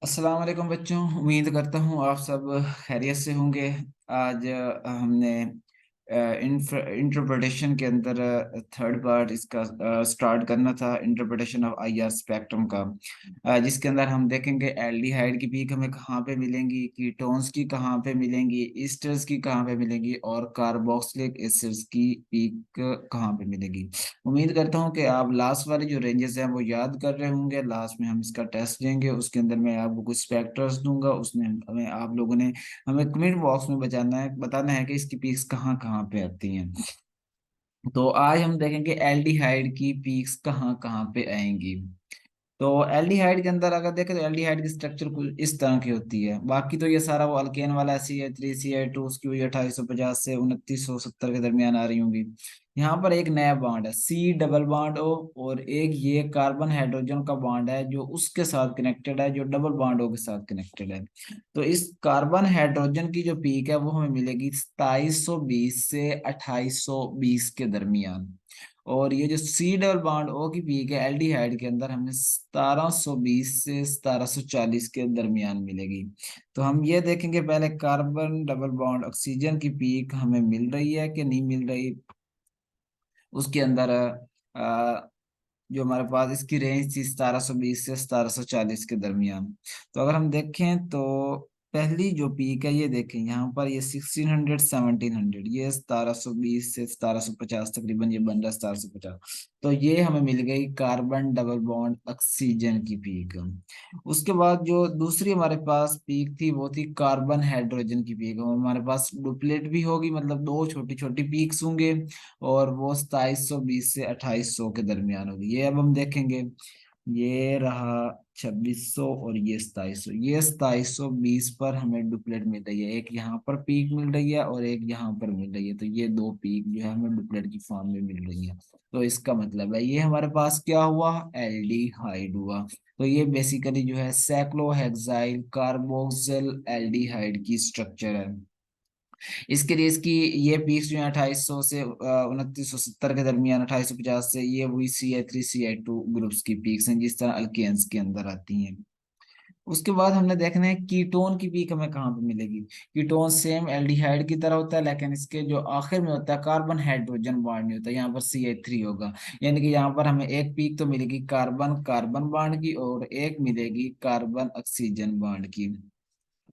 अस्सलाम वालेकुम बच्चों। उम्मीद करता हूँ आप सब खैरियत से होंगे। आज हमने इंटरप्रिटेशन के अंदर थर्ड पार्ट इसका स्टार्ट करना था, इंटरप्रिटेशन ऑफ आईआर स्पेक्ट्रम का। जिसके अंदर हम देखेंगे एल्डिहाइड की पीक हमें कहाँ पे मिलेंगी, कीटोन्स की कहाँ पे मिलेंगी, ईस्टर्स की कहाँ पे मिलेंगी और कार्बोक्सिलिक एसिड्स की पीक कहाँ पे मिलेगी। उम्मीद करता हूँ कि आप लास्ट वाले जो रेंजेस हैं वो याद कर रहे होंगे। लास्ट में हम इसका टेस्ट लेंगे, उसके अंदर मैं आपको कुछ स्पेक्टर्स दूंगा, उसमें हमें आप लोगों ने हमें कमेंट बॉक्स में बताना है कि इसकी पीक्स कहाँ कहाँ पे आती हैं। तो आज हम देखेंगे एल्डिहाइड की पीक्स कहाँ कहाँ पे आएंगी। तो एल्डिहाइड के अंदर अगर देखें तो एल्डिहाइड की स्ट्रक्चर कुछ इस तरह की होती है। बाकी तो ये सारा वो अल्केन वाला CH3 CH2 उसकी हुई 2850 से 2970 के दरमियान आ रही होंगी। यहाँ पर एक नया बॉन्ड है C डबल बॉन्ड O, और एक ये कार्बन हाइड्रोजन का बॉन्ड है जो उसके साथ कनेक्टेड है, जो डबल बॉन्ड O के साथ कनेक्टेड है। तो इस कार्बन हाइड्रोजन की जो पीक है वो हमें मिलेगी 2720 से 2820 के दरमियान। और ये जो सी डबल बॉन्ड O की पीक है एल्डिहाइड के अंदर हमें 1720 से 1740 के दरमियान मिलेगी। तो हम ये देखेंगे पहले कार्बन डबल बॉन्ड ऑक्सीजन की पीक हमें मिल रही है कि नहीं मिल रही। उसके अंदर जो हमारे पास इसकी रेंज थी 1720 से 1740 के दरमियान। तो अगर हम देखें तो पहली जो पीक है ये देखें यहाँ पर ये 1600 1700, ये 1720 से 1750 तकरीबन ये बन रहा है 1750। तो ये हमें मिल गई कार्बन डबल बॉन्ड ऑक्सीजन की पीक। उसके बाद जो दूसरी हमारे पास पीक थी वो थी कार्बन हाइड्रोजन की पीक। हमारे पास डुप्लेट भी होगी, मतलब दो छोटी छोटी पीक्स होंगे, और वो 2720 से 2800 के दरमियान होगी। ये अब हम देखेंगे, ये रहा 2600 और ये 2700। ये 2720 पर हमें डुप्लेट मिल रही है, एक यहाँ पर पीक मिल रही है और एक यहाँ पर मिल रही है। तो ये दो पीक जो है हमें डुप्लेट की फॉर्म में मिल रही है। तो इसका मतलब है ये हमारे पास क्या हुआ, एल्डिहाइड हुआ। तो ये बेसिकली जो है साइक्लोहेक्साइल कार्बोक्सिल एल्डिहाइड की स्ट्रक्चर है। इसके लिए इसकी ये पीक्स जो है 2800 से 2970 के दरमियान, 2850 से ये हुई CH3 CH2 ग्रुप्स की पीक्स हैं जिस तरह अल्केन्स के अंदर आती हैं। उसके बाद हमने देखना है कीटोन की पीक हमें कहाँ पे मिलेगी। कीटोन सेम एल्डिहाइड की तरह होता है, लेकिन इसके जो आखिर में होता है कार्बन हाइड्रोजन बॉन्ड नहीं होता, यहाँ पर CH3 होगा। यानी कि यहाँ पर हमें एक पीक तो मिलेगी कार्बन कार्बन बॉन्ड की और एक मिलेगी कार्बन ऑक्सीजन बॉन्ड की।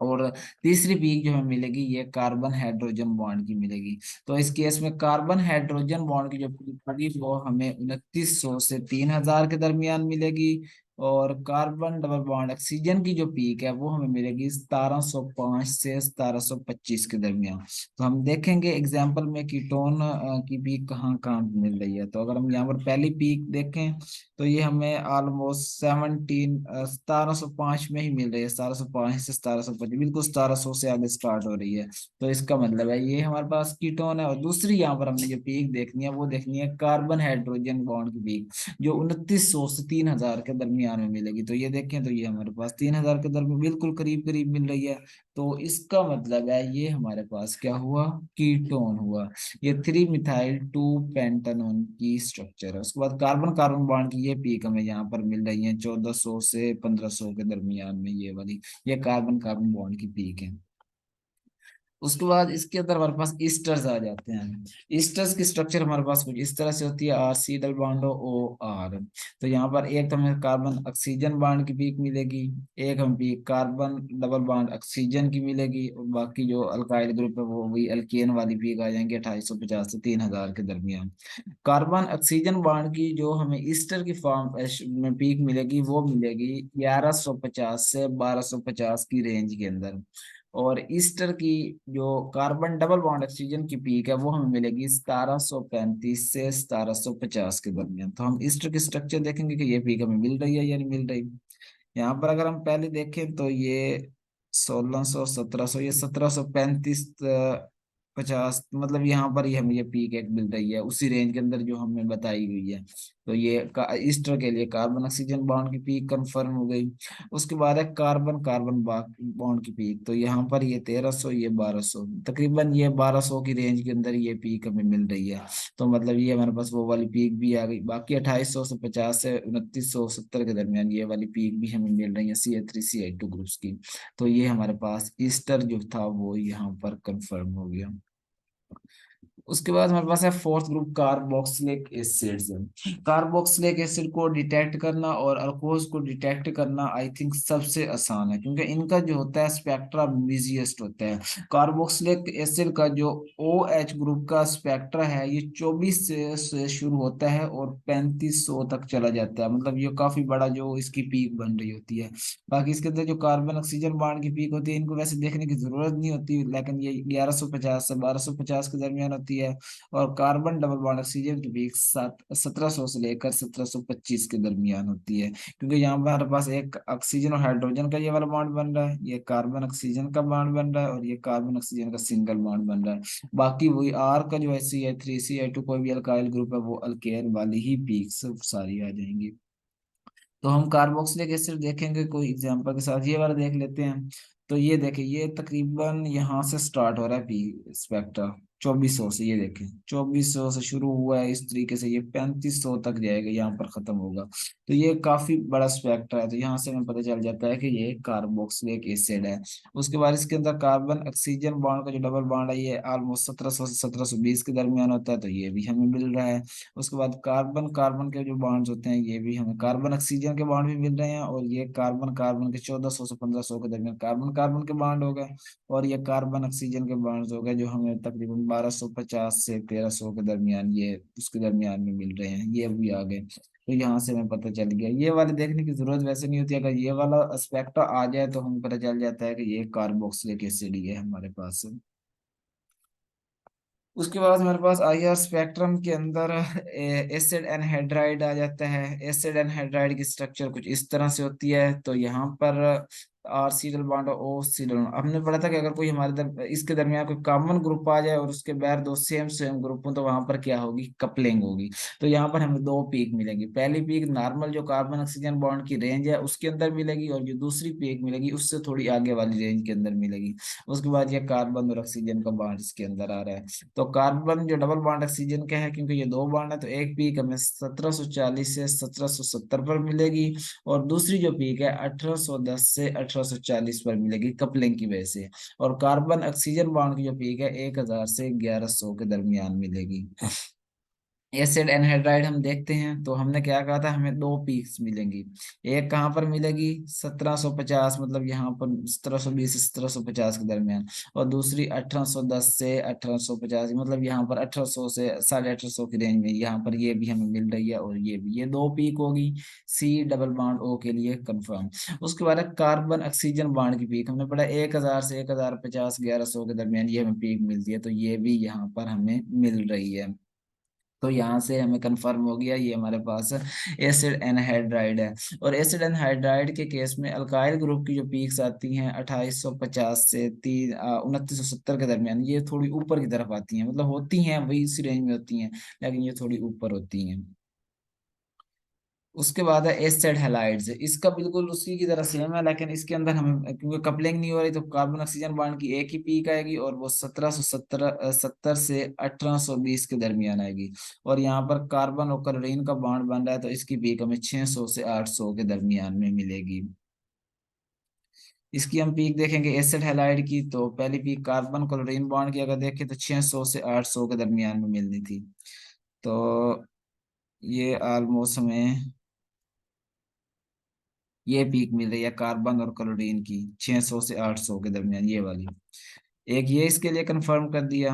और तीसरी पीक जो हमें मिलेगी ये कार्बन हाइड्रोजन बॉन्ड की मिलेगी। तो इस केस में कार्बन हाइड्रोजन बॉन्ड की जो पीक होगी वो हमें 2900 से 3000 के दरमियान मिलेगी। और कार्बन डबल बॉन्ड ऑक्सीजन की जो पीक है वो हमें मिलेगी 1705 से 1725 के दरमियान। तो हम देखेंगे एग्जाम्पल में कीटोन की पीक कहाँ कहाँ मिल रही है। तो अगर हम यहाँ पर पहली पीक देखें तो ये हमें ऑलमोस्ट 1705 में ही मिल रही है, 1705 से 1725, बिल्कुल 1700 से आगे स्टार्ट हो रही है। तो इसका मतलब है ये हमारे पास कीटोन है। और दूसरी यहाँ पर हमने जो पीक देखनी है वो देखनी है कार्बन हाइड्रोजन बॉन्ड की पीक, जो 2900 से 3000 के दरमियान में मिलेगी। तो ये देखें तो ये हमारे पास 3000 के दरमियान बिल्कुल करीब करीब मिल रही है। तो इसका मतलब है ये हमारे पास क्या हुआ, कीटोन हुआ। ये 3 मिथाइल 2 पेंटानोन की स्ट्रक्चर है। उसके बाद कार्बन कार्बन बॉन्ड की ये पीक हमें यहाँ पर मिल रही है 1400 से 1500 के दरमियान में, ये वाली ये कार्बन कार्बन बॉन्ड की पीक है। उसके बाद इसके अंदर हमारे पास ईस्टर्स आ जाते हैं। ईस्टर्स की स्ट्रक्चर हमारे पास कुछ इस तरह से होती है, RC डबल बॉन्ड OR। तो यहाँ पर एक तो हमें कार्बन ऑक्सीजन बॉन्ड की पीक मिलेगी, एक हमें peak carbon double bond oxygen की मिलेगी, और बाकी जो अल्काइल ग्रुप है वो वही अल्केन वाली पीक आ जाएंगे 2850 से 3000 के दरमियान। कार्बन ऑक्सीजन बॉन्ड की जो हमें ईस्टर की फॉर्म में पीक मिलेगी वो मिलेगी 1150 से 1250 की रेंज के अंदर। और ईस्टर की जो कार्बन डबल बॉन्ड ऑक्सीजन की पीक है वो हमें मिलेगी 1735 से 1750 के दरमियान। तो हम ईस्टर की स्ट्रक्चर देखेंगे कि ये पीक हमें मिल रही है या नहीं मिल रही। यहाँ पर अगर हम पहले देखें तो ये 1600 1700, ये 1735 50, मतलब यहाँ पर ही हमें ये पीक एक मिल रही है उसी रेंज के अंदर जो हमें बताई गई है। तो ये ईस्टर के लिए कार्बन ऑक्सीजन बॉन्ड की पीक कंफर्म हो गई। उसके बाद है कार्बन कार्बन बॉन्ड की पीक, तो यहाँ पर ये 1300, ये 1200, तकरीबन ये 1200 की रेंज के अंदर ये पीक हमें मिल रही है। तो मतलब ये हमारे पास वो वाली पीक भी आ गई। बाकी 2800 से 50 से 2970 के दरमियान ये वाली पीक भी हमें मिल रही है CH3CH2 ग्रुप्स की। तो ये हमारे पास ईस्टर जो था वो यहाँ पर कंफर्म हो गया। उसके बाद हमारे पास है fourth group carboxylic acids. Carboxylic acid को डिटेक्ट करना और अल्कोहल्स को डिटेक्ट करना आई थिंक सबसे आसान है, क्योंकि इनका जो होता है स्पेक्ट्रा बिजिएस्ट होता है। कार्बोक्सिलिक एसिड का जो OH ग्रुप का स्पेक्ट्रा है ये 24 से शुरू होता है और 3500 तक चला जाता है। मतलब ये काफी बड़ा जो इसकी पीक बन रही होती है। बाकी इसके अंदर जो कार्बन ऑक्सीजन बॉन्ड की पीक होती है इनको वैसे देखने की जरूरत नहीं होती, लेकिन ये 1150 से 1250 के दरमियान होती है। और कार्बन डबल बॉन्ड ऑक्सीजन की पीक 1700 से लेकर 1725 के दरमियान होती है, क्योंकि यहाँ पर हमारे पास एक ऑक्सीजन और हाइड्रोजन का ये वाला बॉन्ड बन रहा है, ये कार्बन ऑक्सीजन का बॉन्ड बन रहा है, और ये कार्बन ऑक्सीजन का सिंगल बॉन्ड बन रहा है। बाकी वही आर का जो है CH3CH2 कोई भी अल्काइल ग्रुप है वो अल्केन वाली ही पीक सारी आ जाएंगी। तो हम कार्बोक्सिलिक एसिड देखेंगे कोई एग्जांपल के साथ, ये वाला देख लेते हैं। तो ये देखें, ये तकरीबन यहाँ से स्टार्ट हो रहा है पी स्पेक्ट्रा 2400 से, ये देखें 2400 से शुरू हुआ है इस तरीके से, ये 3500 तक जाएगा, यहाँ पर खत्म होगा। तो ये काफी बड़ा स्पेक्ट्रा है, तो यहाँ से हमें पता चल जाता है कि ये कार्बोक्सिलिक एसिड है। उसके बाद इसके अंदर कार्बन ऑक्सीजन बॉन्ड का जो डबल बॉन्ड है ये ऑलमोस्ट 1700 से 1720 के दरमियान होता है, तो ये भी हमें मिल रहा है। उसके बाद कार्बन कार्बन के जो बॉन्ड्स होते हैं ये भी हमें कार्बन ऑक्सीजन के बॉन्ड भी मिल रहे हैं, और ये कार्बन कार्बन के 1400 से 1500 के दरमियान कार्बन कार्बन के बॉन्ड हो गए। और ये कार्बन ऑक्सीजन के बॉन्ड्स हो गए जो हमें तकरीबन 1250 से 1300 के दरमियान, ये उसके दरमियान में मिल रहे हैं, ये भी आ गए। तो यहाँ से हमें पता चल गया, ये वाले देखने की जरूरत वैसे नहीं होती, अगर ये वाला एस्पेक्ट आ जाए तो हमें पता चल जाता है कि ये कार्बोक्सिलिक एसिड ही है हमारे पास। उसके बाद हमारे पास IR स्पेक्ट्रम के अंदर एसिड एनहाइड्राइड आ जाता है। एसिड एनहाइड्राइड की स्ट्रक्चर कुछ इस तरह से होती है। तो यहाँ पर R सी डबल बॉन्ड और O सी डबल बॉन्ड, हमने पढ़ा था कि अगर कोई हमारे इसके दरमियान कोई कॉमन ग्रुप आ जाए और उसके बाहर दो सेम सेम ग्रुप हो तो वहां पर क्या होगी, कपलिंग होगी। तो यहाँ पर हमें दो पीक मिलेंगी। पहली पीक नॉर्मल जो कार्बन ऑक्सीजन बॉन्ड की रेंज है उसके अंदर मिलेगी, और जो दूसरी पीक मिलेगी उससे थोड़ी आगे वाली रेंज के अंदर मिलेगी। उसके बाद ये कार्बन और ऑक्सीजन का बॉन्ड इसके अंदर आ रहा है। तो कार्बन जो डबल बॉन्ड ऑक्सीजन का है, क्योंकि ये दो बॉन्ड है, तो एक पीक हमें 1740 से 1770 पर मिलेगी, और दूसरी जो पीक है 1810 से 1840 पर मिलेगी कपलिंग की वजह से। और कार्बन ऑक्सीजन बॉन्ड की जो पीक है 1000 से 1100 के दरमियान मिलेगी। एसिड एनहाइड्राइड हम देखते हैं, तो हमने क्या कहा था, हमें दो पीक्स मिलेंगी। एक कहाँ पर मिलेगी, 1750, मतलब यहाँ पर 1720 से 1750 के दरमियान। और दूसरी 1810 से 1850, मतलब यहाँ पर 1800 से 1850 की रेंज में, यहाँ पर ये भी हमें मिल रही है, और ये भी, ये दो पीक होगी C डबल बॉन्ड O के लिए कंफर्म। उसके बाद कार्बन ऑक्सीजन बॉन्ड की पीक हमने पढ़ा 1000 से 1050 1100 के दरमियान ये हमें पीक मिलती है, तो ये भी यहाँ पर हमें मिल रही है। तो यहाँ से हमें कंफर्म हो गया ये हमारे पास एसिड एनहाइड्राइड है। और एसिड एनहाइड्राइड के केस में अल्काइल ग्रुप की जो पीक्स आती हैं 2850 से 2970 के दरमियान, ये थोड़ी ऊपर की तरफ आती हैं, मतलब होती हैं वही इसी रेंज में होती हैं, लेकिन ये थोड़ी ऊपर होती हैं। उसके बाद है एसिड हैलाइड्स, इसका बिल्कुल उसी की तरह सेम है, लेकिन इसके अंदर हमें क्योंकि कपलिंग नहीं हो रही तो कार्बन ऑक्सीजन बॉन्ड की एक ही पीक आएगी, और वो 1770 से 1820 के दरमियान आएगी। और यहाँ पर कार्बन और क्लोरीन का बॉन्ड बन रहा है, तो इसकी पीक हमें 600 से 800 के दरमियान में मिलेगी। इसकी हम पीक देखेंगे एसिड हैलाइड की, तो पहली पीक कार्बन क्लोरीन बॉन्ड की अगर देखें तो 600 से 800 के दरमियान में मिलनी थी। तो ये ऑलमोस्ट हमें ये पीक मिल रही है कार्बन और क्लोरीन की 600 से 800 के दरमियान, ये वाली एक, ये इसके लिए कंफर्म कर दिया।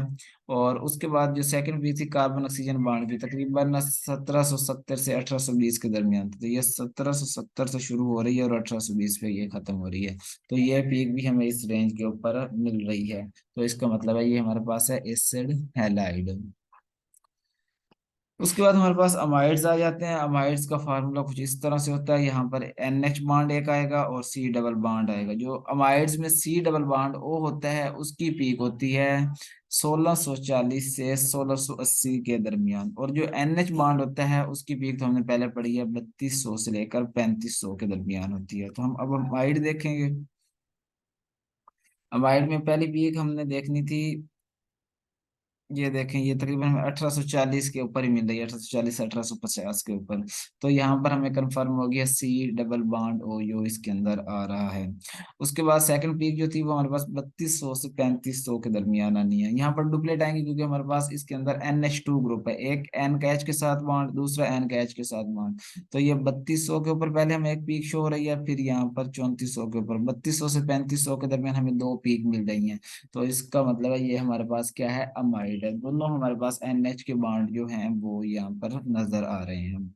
और उसके बाद जो सेकंड पीक थी कार्बन ऑक्सीजन बॉन्ड की, तकरीबन 1770 से 1820 के दरमियान थी, तो ये 1770 से शुरू हो रही है और 1820 पे ये खत्म हो रही है। तो ये पीक भी हमें इस रेंज के ऊपर मिल रही है। तो इसका मतलब है ये हमारे पास है एसिड हैलाइड। उसके बाद हमारे पास अमाइड्स आ जाते हैं। अमाइड्स का फार्मूला कुछ इस तरह से होता है, यहाँ पर NH बॉन्ड एक आएगा और C डबल बॉन्ड आएगा। जो अमाइड्स में C डबल बॉन्ड O होता है उसकी पीक होती है 1640 से 1680 के दरमियान, और जो NH बॉन्ड होता है उसकी पीक तो हमने पहले पढ़ी है 3200 से लेकर 3500 के दरमियान होती है। तो हम अब अमाइड देखेंगे। अमाइड में पहली पीक हमने देखनी थी, ये देखें, ये तकरीबन हमें 1840 के ऊपर ही मिल रही है, 1840 1850 के ऊपर। तो यहाँ पर हमें कंफर्म हो गया C डबल बॉन्ड OU इसके अंदर आ रहा है। उसके बाद सेकंड पीक जो थी वो हमारे पास 3200 से 3500 के दरमियान आनी है। यहाँ पर डुप्लेट आएंगे क्योंकि हमारे पास इसके अंदर NH2 ग्रुप है, एक N का H के साथ बॉन्ड, दूसरा N का H के साथ बॉन्ड। तो ये 3200 के ऊपर पहले हमें एक पीक शो हो रही है, फिर यहाँ पर 3400 के ऊपर, 3200 से 3500 के दरमियान हमें दो पीक मिल रही हैं। तो इसका मतलब है ये हमारे पास क्या है, अमाइड है। दोनों हमारे पास NH के बॉन्ड जो हैं वो यहाँ पर नजर आ रहे हैं।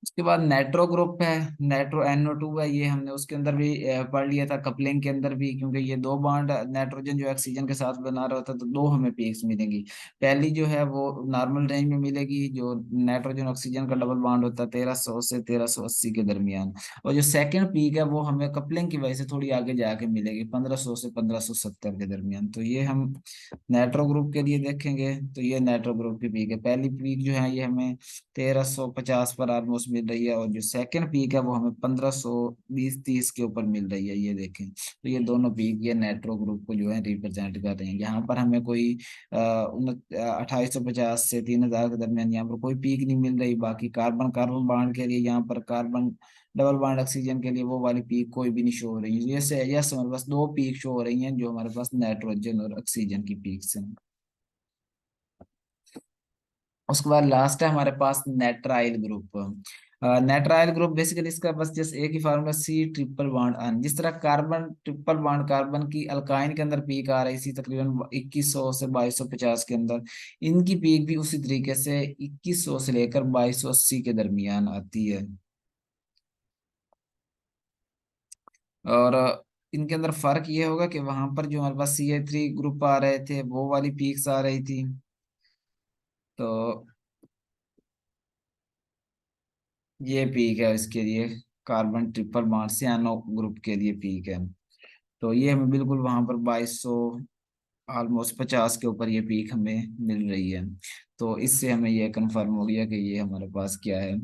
उसके बाद नाइट्रो ग्रुप है, नाइट्रो NO2 है, ये हमने उसके अंदर भी पढ़ लिया था, कपलिंग के अंदर भी, क्योंकि ये दो बॉन्ड नाइट्रोजन जो ऑक्सीजन के साथ बना रहा होता है तो दो हमें पीक्स मिलेंगी। पहली जो है वो नॉर्मल रेंज में मिलेगी, जो नाइट्रोजन ऑक्सीजन का डबल बॉन्ड होता है 1300 से 1380 के दरमियान। और जो सेकंड पीक है वो हमें कपलिंग की वजह से थोड़ी आगे जाके मिलेगी 1500 से 1570 के दरमियान। तो ये हम नाइट्रो ग्रुप के लिए देखेंगे। तो ये नाइट्रो ग्रुप की पीक है, पहली पीक जो है ये हमें 1350 पर ऑलमोस्ट मिल रही है, और जो सेकंड पीक है वो हमें 1520 30 के ऊपर मिल रही है, ये देखें। तो ये दोनों पीक ये नेट्रो ग्रुप को जो है रिप्रेजेंट कर रहे हैं। यहाँ पर हमें कोई 2850 से 3000 के दरमियान यहाँ पर कोई पीक नहीं मिल रही। बाकी कार्बन कार्बन बॉन्ड के लिए, यहाँ पर कार्बन डबल बॉन्ड ऑक्सीजन के लिए वो वाली पीक कोई भी नहीं शो हो रही है। जैसे यस हमारे पास दो पीक शो हो रही हैं जो हमारे पास नाइट्रोजन और ऑक्सीजन की पीक्स हैं। उसके बाद लास्ट है हमारे पास nitrile group. Nitrile group basically इसका बस जस्ट एक ही formula C triple bond N। जिस तरह कार्बन ट्रिपल बॉन्ड कार्बन की अल्काइन के अंदर पीक आ रही थी तकरीबन 2100 से 2250 के अंदर, इनकी पीक भी उसी तरीके से 2100 से लेकर 2280 के दरमियान आती है। और इनके अंदर फर्क ये होगा कि वहां पर जो हमारे पास CH3 ग्रुप आ रहे थे वो वाली पीक्स आ रही थी। तो ये पीक है इसके लिए, कार्बन ट्रिपल बॉन्ड से NO ग्रुप के लिए पीक है। तो ये हमें बिल्कुल वहां पर 2200 ऑलमोस्ट 50 के ऊपर ये पीक हमें मिल रही है। तो इससे हमें ये कंफर्म हो गया कि ये हमारे पास क्या है,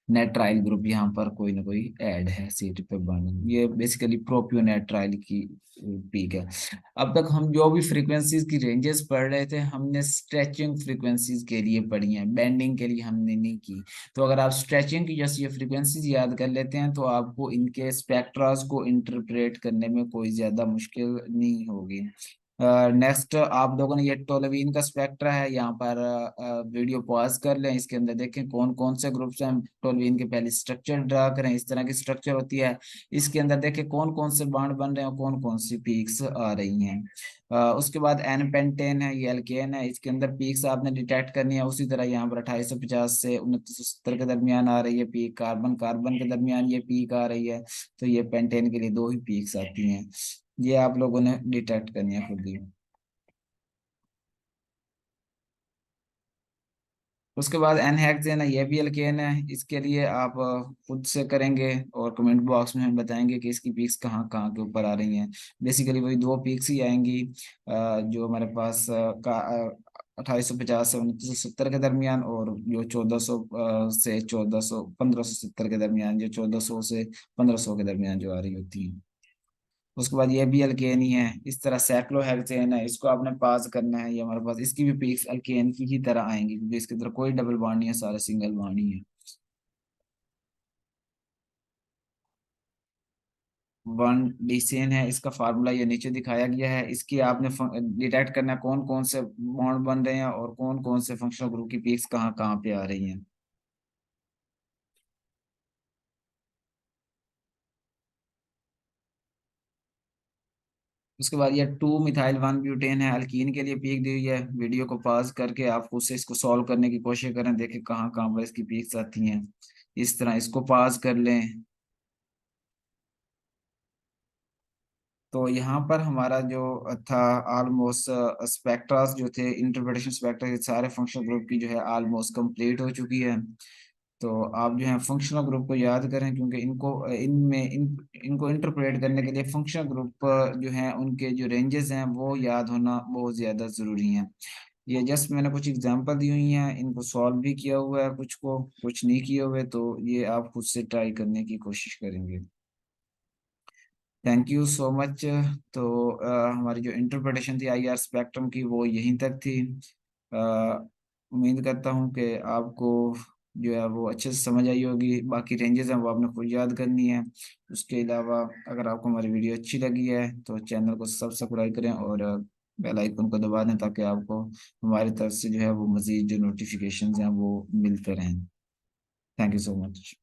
नेट्राइल ग्रुप यहाँ पर कोई ना कोई ऐड है सीट पे बर्निंग। ये बेसिकली प्रोपियोनेट्राइल की पीक है। अब तक हम जो भी फ्रीक्वेंसीज की रेंजेस पढ़ रहे थे हमने स्ट्रेचिंग फ्रीक्वेंसीज के लिए पढ़ी हैं, बेंडिंग के लिए हमने नहीं की। तो अगर आप स्ट्रेचिंग की जैसी ये फ्रीक्वेंसीज याद कर लेते हैं तो आपको इनके स्पेक्ट्रास को इंटरप्रेट करने में कोई ज्यादा मुश्किल नहीं होगी। नेक्स्ट आप लोगों ने ये टोल्यूइन का स्पेक्ट्रा है, यहाँ पर वीडियो पॉज कर लें, इसके अंदर देखें कौन कौन से ग्रुप्स हैं टोल्यूइन के, पहले स्ट्रक्चर ड्रा करें, इस तरह की स्ट्रक्चर होती है। इसके अंदर देखें कौन कौन से बॉन्ड बन रहे हैं और कौन कौन सी पीक्स आ रही हैं। उसके बाद एन पेंटेन है, ये एल्केन है, इसके अंदर पीक्स आपने डिटेक्ट करनी है। उसी तरह यहाँ पर 2850 से 2970 के दरमियान आ रही है पीक, कार्बन कार्बन के दरमियान ये पीक आ रही है। तो ये पेंटेन के लिए दो ही पीक्स आती हैं, ये आप लोगों ने डिटेक्ट करनी है खुद ही। उसके बाद एनहेक्सेन है, ये भी एल्केन है, इसके लिए आप खुद से करेंगे और कमेंट बॉक्स में हमें बताएंगे कि इसकी पीक्स कहाँ कहाँ के ऊपर आ रही हैं। बेसिकली वही दो पीक्स ही आएंगी, जो हमारे पास का 2850 से 2970 के दरमियान, और जो 1400 से 1400 1570 के दरमियान, जो 1400 से 1500 के दरमियान जो आ रही होती है। उसके बाद ये भी अल्केन ही है। इस तरह साइक्लोहेक्सेन है, इसको आपने पास करना है, ये हमारे पास इसकी भी पीक्स अल्केन की ही तरह आएंगी क्योंकि इसके अंदर कोई डबल बॉन्ड नहीं है, सारे सिंगल बॉन्ड ही है। वन डिसेन है, इसका फार्मूला ये नीचे दिखाया गया है। इसकी आपने डिटेक्ट करना है कौन कौन से बॉन्ड बन रहे हैं और कौन कौन से फंक्शनल ग्रुप की पीक्स कहाँ कहाँ पे आ रही हैं। उसके बाद ये 2 मिथाइल 1 ब्यूटेन है, अल्कीन के लिए पीक दी हुई है। वीडियो को पॉज करके आप खुद से इसको सॉल्व करने की कोशिश करें, देखें कहाँ कहाँ पर इसकी पीक्स आती हैं। इस तरह इसको पॉज कर लें। तो यहाँ पर हमारा जो था ऑलमोस्ट स्पेक्ट्रास जो थे, इंटरप्रिटेशन स्पेक्ट्रा के सारे फंक्शनल ग्रुप की जो है ऑलमोस्ट कंप्लीट हो चुकी है। तो आप जो है फंक्शनल ग्रुप को याद करें, क्योंकि इनको इंटरप्रेट करने के लिए फंक्शनल ग्रुप जो है उनके जो रेंजेस हैं वो याद होना बहुत ज़्यादा ज़रूरी है। ये जस्ट मैंने कुछ एग्जांपल दी हुई हैं, इनको सॉल्व भी किया हुआ है, कुछ को कुछ नहीं किए हुए, तो ये आप खुद से ट्राई करने की कोशिश करेंगे। Thank you so much. तो हमारी जो इंटरप्रिटेशन थी आईआर स्पेक्ट्रम की वो यहीं तक थी। उम्मीद करता हूँ कि आपको जो है वो अच्छे से समझ आई होगी। बाकी रेंजेस हैं वो आपने खुद याद करनी है। उसके अलावा अगर आपको हमारी वीडियो अच्छी लगी है तो चैनल को सब्सक्राइब करें और बेल आइकन को दबा दें, ताकि आपको हमारी तरफ से जो है वो मज़ीद जो नोटिफिकेशंस हैं वो मिलते रहें। Thank you so much.